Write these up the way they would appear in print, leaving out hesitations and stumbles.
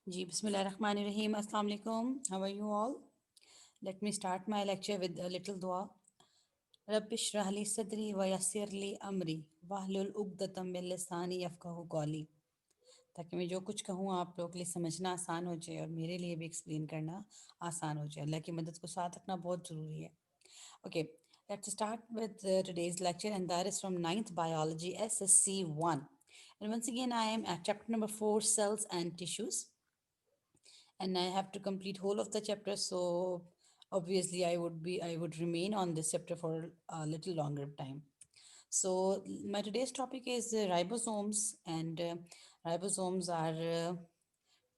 जी बिस्मिल्लाहिर्रहमानिर्रहीम अस्सलाम वालेकुम. How are you all? Let me start my lecture with a little dua. रब्बिश रहली सदरी व यस्सिरली अमरी वाहलुल उक़दतम मिन लिसानी यफ़क़हू क़ौली. ताकि मैं जो कुछ कहूँ आप लोगों के लिए समझना आसान हो जाए और मेरे लिए भी एक्सप्लेन करना आसान हो जाए. अल्लाह की मदद को साथ रखना बहुत ज़रूरी है. Okay, let's start with today's lecture, and that is from ninth Biology SSC 1. And once again, I am at chapter number 4, Cells and Tissues, and I have to complete whole of the chapter. So obviously, I would remain on this chapter for a little longer time. So my today's topic is ribosomes, and ribosomes are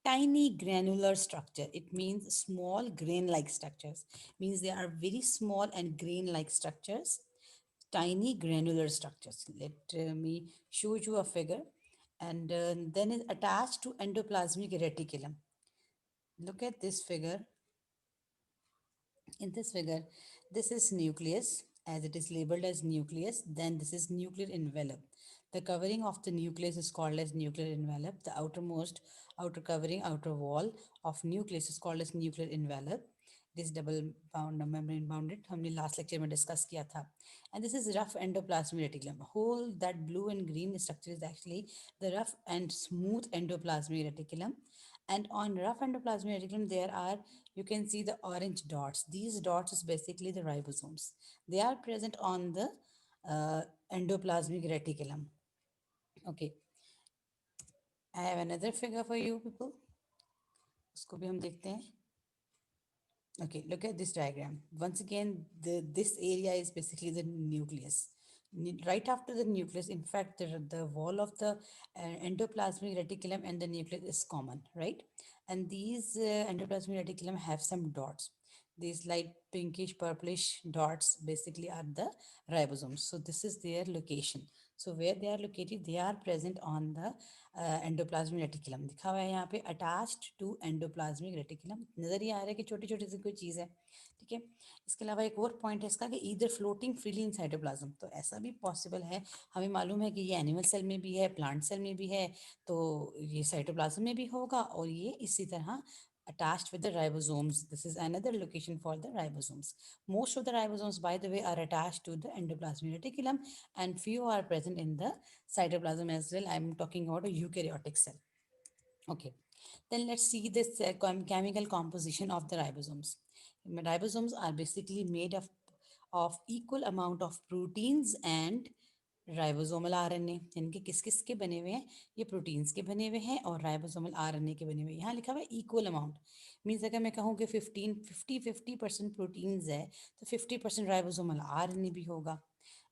tiny granular structure. It means small grain-like structures. Means they are very small and grain-like structures. Tiny granular structures. Let me show you a figure, and then is attached to endoplasmic reticulum. Look at this figure. In this figure, this is nucleus, as it is labeled as nucleus. Then this is nuclear envelope. The covering of the nucleus is called as nuclear envelope. The outermost outer covering, outer wall of nucleus is called as nuclear envelope. It is double bound membrane bounded. हमने last lecture में discuss किया था. And this is rough endoplasmic reticulum. Whole that blue and green structure is actually the rough and smooth endoplasmic reticulum. And on rough endoplasmic reticulum, there are, you can see the orange dots. These dots is basically the ribosomes. They are present on the uh, endoplasmic reticulum. Okay, I have another figure for you people. उसको भी हम देखते हैं. Okay, look at this diagram. Once again, this area is basically the nucleus. Right after the nucleus, in fact, the wall of the endoplasmic reticulum and the nucleus is common, right? And these endoplasmic reticulum have some dots. These light pinkish purplish dots basically are the ribosomes. So this is their location. So where they are located, they are present on the endoplasmic reticulum. दिखा हुआ है यहाँ पे attached to endoplasmic reticulum. नजर ही आ रहा है कि छोटी छोटी सी कोई चीज़ है. ठीक है. इसके अलावा एक और पॉइंट है इसका कि either floating freely in cytoplasm. तो ऐसा भी पॉसिबल है. हमें मालूम है कि ये एनिमल सेल में भी है, प्लांट सेल में भी है, तो ये साइटोप्लाज्म में भी होगा और ये इसी तरह attached with the ribosomes. This is another location for the ribosomes. Most of the ribosomes, by the way, are attached to the endoplasmic reticulum, and few are present in the cytoplasm as well. I'm talking about a eukaryotic cell. Okay, then let's see this chemical composition of the ribosomes. Ribosomes are basically made of equal amount of proteins and ribosomal RNA. यानी कि किस किस के बने हुए हैं, ये proteins के बने हुए हैं और राइबोसोमल आरएनए के बने हुए हैं. यहाँ लिखा हुआ है इक्वल अमाउंट. मीन्स अगर मैं कहूँ कि 50% प्रोटीन्स है तो 50% राइबोसोमल आरएनए भी होगा.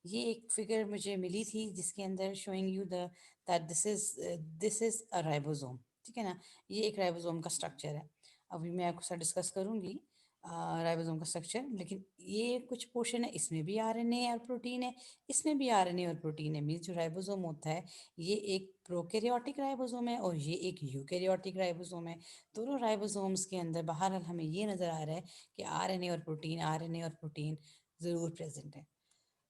ये एक फिगर मुझे मिली थी जिसके अंदर showing you the that this is a ribosome. ठीक है ना. ये एक राइबोसोम का स्ट्रक्चर है. अभी मैं आपके साथ डिस्कस करूंगी राइबोसोम का स्ट्रक्चर. लेकिन ये कुछ पोर्शन है, इसमें भी आरएनए और प्रोटीन है, इसमें भी आरएनए और प्रोटीन है. मीन्स जो राइबोसोम होता है ये एक प्रोकैरियोटिक राइबोसोम है और ये एक यूकैरियोटिक राइबोसोम है. दोनों राइबोसोम्स के अंदर बहरहाल हमें ये नज़र आ रहा है कि आरएनए और प्रोटीन ज़रूर प्रेजेंट है.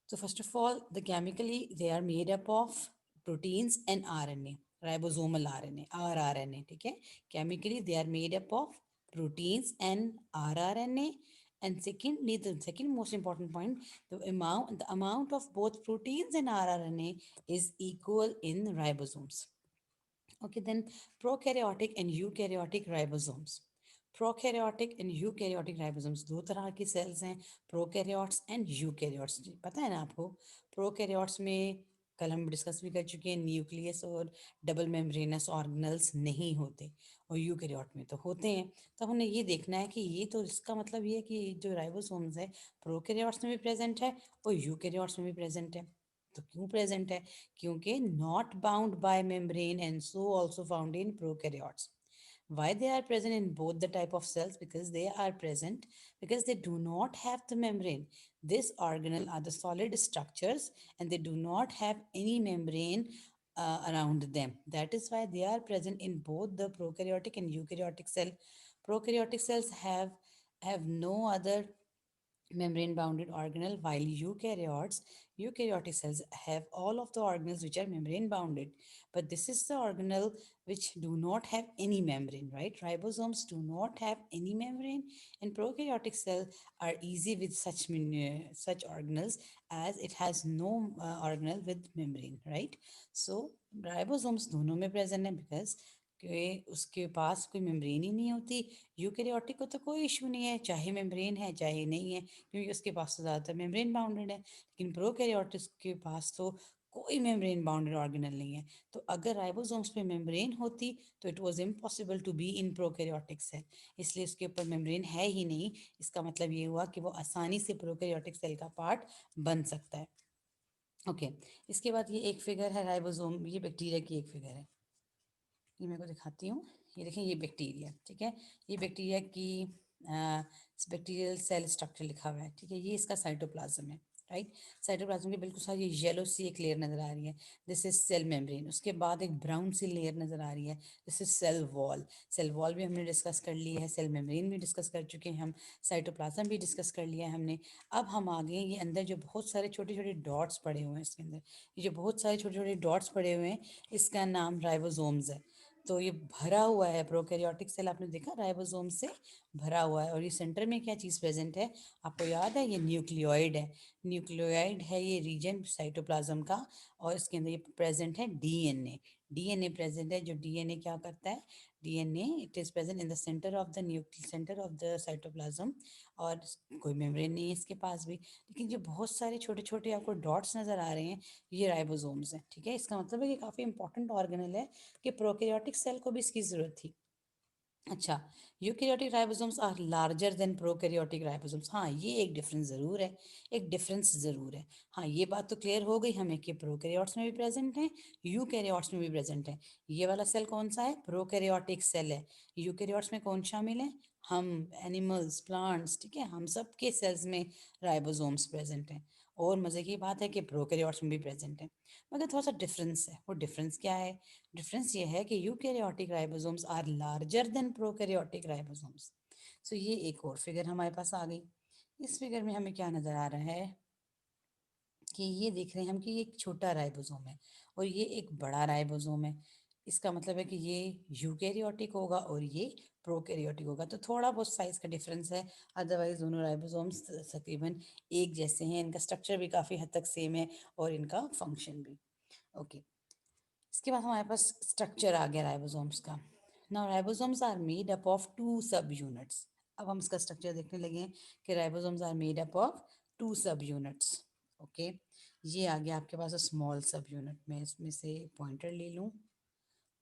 So first of all, the chemically they are made up of proteins and RNA, ribosomal RNA, rRNA. ठीक है. Chemically they are made up of proteins and rRNA. And secondly, the second most important point, the amount of both proteins and rRNA is equal in ribosomes. Okay, then prokaryotic and eukaryotic ribosomes. Prokaryotic and eukaryotic ribosomes दो तरह की sales हैं, prokaryotes and eukaryotes. पता है ना आपको. Prokaryotes में कल हम डिस्कस भी कर चुके हैं, न्यूक्लियस और डबल मेम्ब्रेनस ऑर्गेनल्स नहीं होते और यूकैरियोट में तो होते हैं. तो हमने ये देखना है कि ये तो इसका मतलब ये है कि जो राइबोसोम्स है प्रोकैरियोट्स में भी प्रेजेंट है और यूकैरियोट्स में भी प्रेजेंट है. तो क्यों प्रेजेंट है? क्योंकि not bound by membrane and so also found in prokaryotes. Why they are present in both the type of cells? Because they are present because they do not have the membrane. This organelle are the solid structures and they do not have any membrane around them. That is why they are present in both the prokaryotic and eukaryotic cell. Prokaryotic cells have no other membrane bounded organelle, while eukaryotic cells have all of the organelles which are membrane bounded, but this is the organelle which do not have any membrane, right? Ribosomes do not have any membrane, and prokaryotic cell are easy with such organelles, as it has no organelle with membrane, right? So ribosomes दोनों में present है, because कि उसके पास कोई membrane ही नहीं होती। Eukaryotic को तो कोई इशू नहीं है, चाहे मेम्ब्रेन है चाहे नहीं है, क्योंकि उसके पास तो ज़्यादातर मेम्ब्रेन बाउंडेड है। लेकिन प्रोकैरियोटिक के पास तो कोई मेम्ब्रेन बाउंडेड ऑर्गेनल नहीं है। तो अगर राइबोसोम्स पे मेम्ब्रेन होती तो it was impossible to be in prokaryotic cell, इसलिए उसके ऊपर मेम्ब्रेन है ही नहीं। इसका मतलब ये हुआ कि वो आसानी से प्रोकैरियोटिक सेल का पार्ट बन सकता है। ओके, इसके बाद ये एक फिगर है राइबोसोम, ये बैक्टीरिया की एक फिगर है, ये मेरे को दिखाती हूँ। ये देखें, ये बैक्टीरिया, ठीक है, ये बैक्टीरिया की बैक्टीरियल सेल स्ट्रक्चर लिखा हुआ है, ठीक है। ये इसका साइटोप्लाज्म है, राइट। साइटोप्लाज्म के बिल्कुल साथ ये येलो सी एक लेयर नजर आ रही है, दिस इज सेल मेम्ब्रेन। उसके बाद एक ब्राउन सी लेयर नजर आ रही है, this is cell wall. Cell wall भी हमने डिस्कस कर ली है, सेल मेम्ब्रेन भी डिस्कस कर चुके हैं हम, साइटोप्लाज्म भी डिस्कस कर लिया है हमने। अब हम आगे ये अंदर जो बहुत सारे छोटे छोटे डॉट्स पड़े हुए हैं इसके अंदर, ये जो बहुत सारे छोटे छोटे डॉट्स पड़े हुए हैं, इसका नाम राइबोसोम्स है। तो ये भरा हुआ है, प्रोकैरियोटिक सेल आपने देखा राइबोसोम से भरा हुआ है। और ये सेंटर में क्या चीज़ प्रेजेंट है, आपको याद है, ये न्यूक्लियोइड है। न्यूक्लियोइड है ये रीजन साइटोप्लाज्म का, और इसके अंदर ये प्रेजेंट है डीएनए। डीएनए प्रेजेंट है, जो डीएनए क्या करता है, DNA it is present in the centre of the centre of the cytoplasm. और कोई मेम्ब्रेन नहीं है इसके पास भी, लेकिन जो बहुत सारे छोटे छोटे आपको डॉट्स नजर आ रहे हैं, ये राइबोसोम्स हैं, ठीक है। इसका मतलब है कि काफ़ी इंपॉर्टेंट ऑर्गेनल है, कि प्रोकैरियोटिक सेल को भी इसकी ज़रूरत थी। अच्छा, eukaryotic ribosomes are larger than prokaryotic ribosomes, हाँ ये एक डिफरेंस ज़रूर है, एक डिफरेंस ज़रूर है। हाँ, ये बात तो क्लियर हो गई हमें कि प्रोकैरियोट्स में भी प्रेजेंट है, यूकेरियोट्स में भी प्रेजेंट है। ये वाला सेल कौन सा है, प्रोकैरियोटिक सेल है। यूकेरियोट्स में कौन शामिल है, हम, एनिमल्स, प्लांट्स, ठीक है, हम सब के सेल्स में राइबोसोम्स प्रेजेंट हैं। और मज़े की बात है कि प्रोकैरियोट्स में भी प्रेजेंट है, मगर थोड़ा सा डिफरेंस है। वो डिफरेंस क्या है, डिफरेंस ये है कि eukaryotic ribosomes are larger than prokaryotic ribosomes. So ये एक और फिगर हमारे पास आ गई। इस फिगर में हमें क्या नज़र आ रहा है, कि ये देख रहे हैं हम कि ये एक छोटा राइबोसोम है और ये एक बड़ा राइबोसोम है। इसका मतलब है कि ये यूकैरियोटिक होगा और ये प्रोकैरियोटिक होगा, तो थोड़ा बहुत साइज का डिफरेंस है। अदरवाइज दोनों राइबोसोम्स तकरीबन एक जैसे हैं, इनका स्ट्रक्चर भी काफ़ी हद तक सेम है और इनका फंक्शन भी। ओके, इसके बाद हमारे पास स्ट्रक्चर आ गया राइबोसोम्स का। Now ribosomes are made up of two sub units. अब हम इसका स्ट्रक्चर देखने लगे हैं कि ribosomes are made up of two sub units. Okay, ये आ गया आपके पास स्मॉल सब यूनिट, मैं इसमें से पॉइंटर ले लूँ।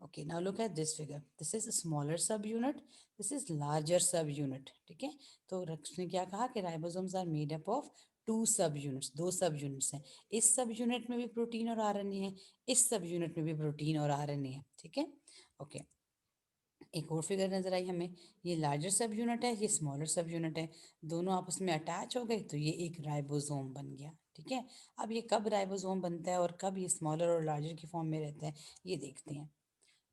Okay, now look at this figure, this is smaller sub unit, this is larger sub unit, ठीक है। तो उसने क्या कहा कि ribosomes are made up of two sub units, दो सब यूनिट्स हैं। इस सब यूनिट में भी प्रोटीन और आरएनए है, इस सब यूनिट में भी प्रोटीन और आरएनए है, ठीक है। ओके, एक और फिगर नजर आई हमें, ये लार्जर सब यूनिट है, ये स्मॉलर सब यूनिट है, दोनों आपस में अटैच हो गए तो ये एक राइबोसोम बन गया, ठीक है। अब ये कब राइबोसोम बनता है और कब ये स्मॉलर और लार्जर की फॉर्म में रहता है, ये देखते हैं।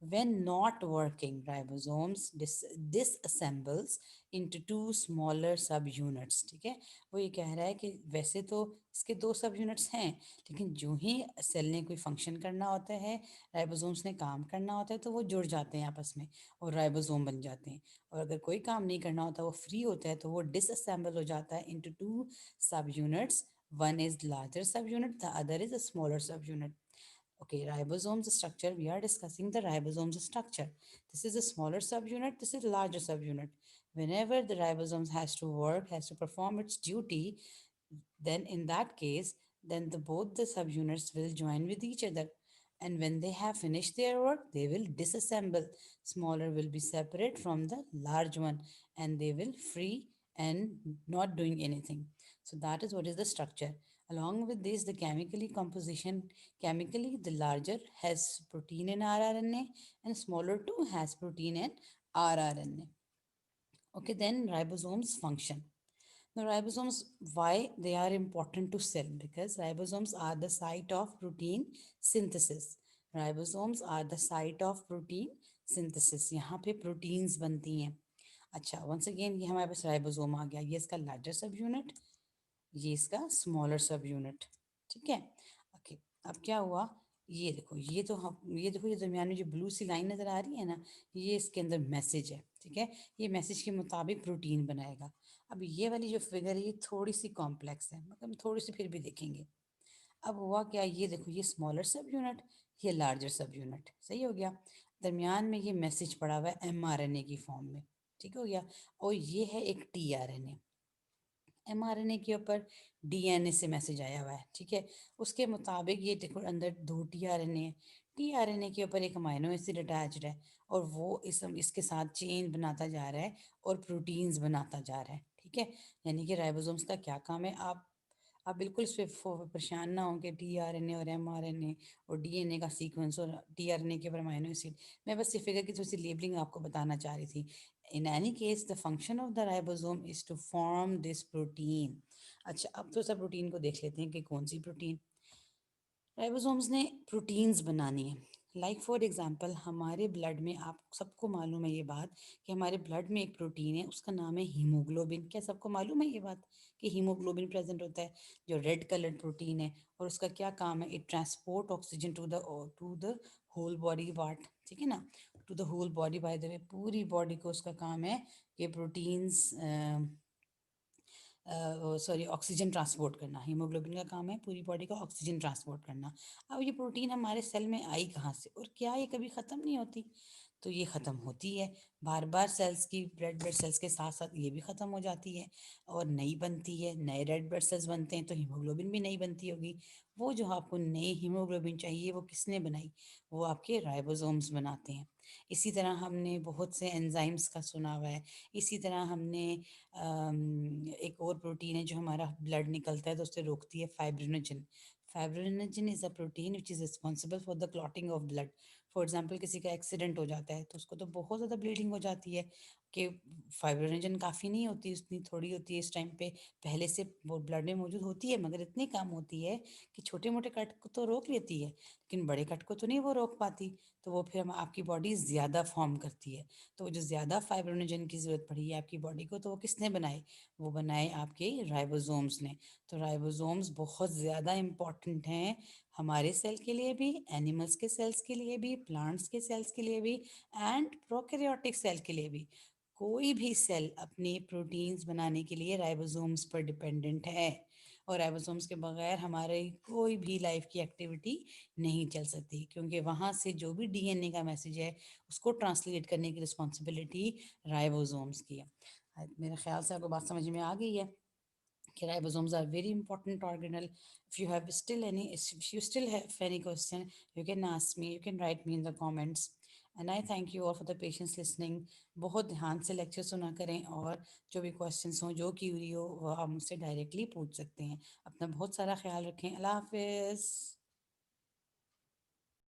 When not working, ribosomes disassembles into two smaller subunits, ठीक है। वो ये कह रहा है कि वैसे तो इसके दो सब यूनिट्स हैं, लेकिन जो ही सेल ने कोई फंक्शन करना होता है, राइबोसोम्स ने काम करना होता है, तो वो जुड़ जाते हैं आपस में और राइबोसोम बन जाते हैं। और अगर कोई काम नहीं करना होता, वो फ्री होता है, तो वो डिसअसेंबल हो जाता है into two sub units. One is larger sub unit, the other is a smaller sub unit. Okay, ribosomes structure. We are discussing the ribosomes structure. This is a smaller subunit. This is a larger subunit. Whenever the ribosomes has to work, has to perform its duty, then in that case, then both the subunits will join with each other. And when they have finished their work, they will disassemble. Smaller will be separate from the large one, and they will free and not doing anything. So that is what is the structure. Along with this, the chemically composition, chemically the larger has protein and rRNA, and smaller too has protein and rRNA. Okay, then ribosomes function. The ribosomes, why they are important to cell? Because ribosomes are the site of protein synthesis. Ribosomes are the site of protein synthesis. यहाँ पे proteins बनती हैं। अच्छा, once again ये हमारे पास ribosome आ गया, ये इसका लार्जर सब यूनिट, ये इसका स्मॉलर सब यूनिट। ठीक है, ओके। अब क्या हुआ, ये देखो, ये तो हम, ये देखो, ये दरमियान में जो ब्लू सी लाइन नज़र आ रही है ना, ये इसके अंदर मैसेज है। ठीक है, ये मैसेज के मुताबिक प्रोटीन बनाएगा। अब ये वाली जो फिगर है ये थोड़ी सी कॉम्प्लेक्स है, मतलब थोड़ी सी फिर भी देखेंगे। अब हुआ क्या, ये देखो, ये स्मॉलर सब यूनिट, ये लार्जर सब यूनिट, सही हो गया। दरमियान में ये मैसेज पड़ा हुआ है mRNA की फॉर्म में, ठीक हो गया। और ये है एक tRNA, mRNA के ऊपर DNA से मैसेज आया हुआ है। ठीक है, उसके मुताबिक ये देखो अंदर दो tRNA है, tRNA के ऊपर एक अमाइनो एसिड अटैच्ड है, और वो इसके साथ चेन बनाता जा रहा है और प्रोटीन्स बनाता जा रहा है। ठीक है, यानी कि राइबोसोम्स का क्या काम है, आप बिल्कुल इस पे परेशान ना हो कि tRNA और mRNA और DNA का सीक्वेंस और tRNA के ऊपर अमाइनो एसिड। मैं बस ये फिगर की थोड़ी सी लेबलिंग आपको बताना चाह रही थी। In any case, the function of the ribosome is to form this protein. अच्छा, अब तो सब प्रोटीन को देख लेते हैं कि कौन सी प्रोटीन। राइबोसोम्स ने प्रोटीन्स बनानी है। लाइक फॉर एग्जांपल, हमारे ब्लड में, आप सबको मालूम है ये बात कि हमारे ब्लड में एक प्रोटीन है, उसका नाम है हीमोग्लोबिन। क्या सबको मालूम है ये बात कि हीमोग्लोबिन प्रेजेंट होता है, जो रेड कलर प्रोटीन है, और उसका क्या काम है, it transport oxygen to the whole body part. ठीक है ना, to the whole body, by the way पूरी बॉडी को उसका काम है कि प्रोटीन्स, सॉरी, ऑक्सीजन ट्रांसपोर्ट करना। हीमोग्लोबिन का काम है पूरी बॉडी का ऑक्सीजन ट्रांसपोर्ट करना। अब ये प्रोटीन हमारे सेल में आई कहाँ से, और क्या ये कभी ख़त्म नहीं होती? तो ये ख़त्म होती है बार बार, सेल्स की, रेड ब्लड सेल्स के साथ साथ ये भी ख़त्म हो जाती है और नई बनती है। नए रेड ब्लड सेल्स बनते हैं तो हीमोग्लोबिन भी नई बनती होगी। वो जो आपको नई हीमोग्लोबिन चाहिए वो किसने बनाई? वो आपके राइबोसोम्स बनाते हैं। इसी तरह हमने बहुत से एंजाइम्स का सुना हुआ है। इसी तरह हमने एक और प्रोटीन है जो हमारा ब्लड निकलता है तो उससे रोकती है, fibrinogen. Fibrinogen is a protein which is responsible for the clotting of blood. For example, किसी का एक्सीडेंट हो जाता है तो उसको तो बहुत ज़्यादा ब्लीडिंग हो जाती है कि फाइब्रिनोजन काफ़ी नहीं होती, उतनी थोड़ी होती है इस टाइम पे। पहले से वो ब्लड में मौजूद होती है मगर इतनी कम होती है कि छोटे मोटे कट को तो रोक लेती है, लेकिन बड़े कट को तो नहीं वो रोक पाती। तो वो फिर आपकी बॉडी ज़्यादा फॉर्म करती है। तो वो जो ज़्यादा फाइब्रोनोजन की ज़रूरत पड़ी है आपकी बॉडी को, तो वो किसने बनाए? वो बनाए आपके राइबोसोम्स ने। तो राइबोसोम्स बहुत ज़्यादा इम्पॉर्टेंट हैं हमारे सेल के लिए भी, एनिमल्स के सेल्स के लिए भी, प्लांट्स के सेल्स के लिए भी, एंड प्रोकैरियोटिक सेल के लिए भी। कोई भी सेल अपने प्रोटीन्स बनाने के लिए राइबोसोम्स पर डिपेंडेंट है, और राइबोसोम्स के बगैर हमारे कोई भी लाइफ की एक्टिविटी नहीं चल सकती, क्योंकि वहाँ से जो भी डीएनए का मैसेज है उसको ट्रांसलेट करने की रिस्पॉन्सिबिलिटी राइबोसोम्स की है। मेरे ख्याल से आपको बात समझ में आ गई है कि ribosomes are very important organelle. If you still have any question, you can ask me, you can write me in the comments. And I thank you all for the patience listening. बहुत ध्यान से lecture सुना करें, और जो भी questions हों, जो क्यूरी हो, वो आप मुझसे डायरेक्टली पूछ सकते हैं। अपना बहुत सारा ख्याल रखें। अल्लाह हाफिज़।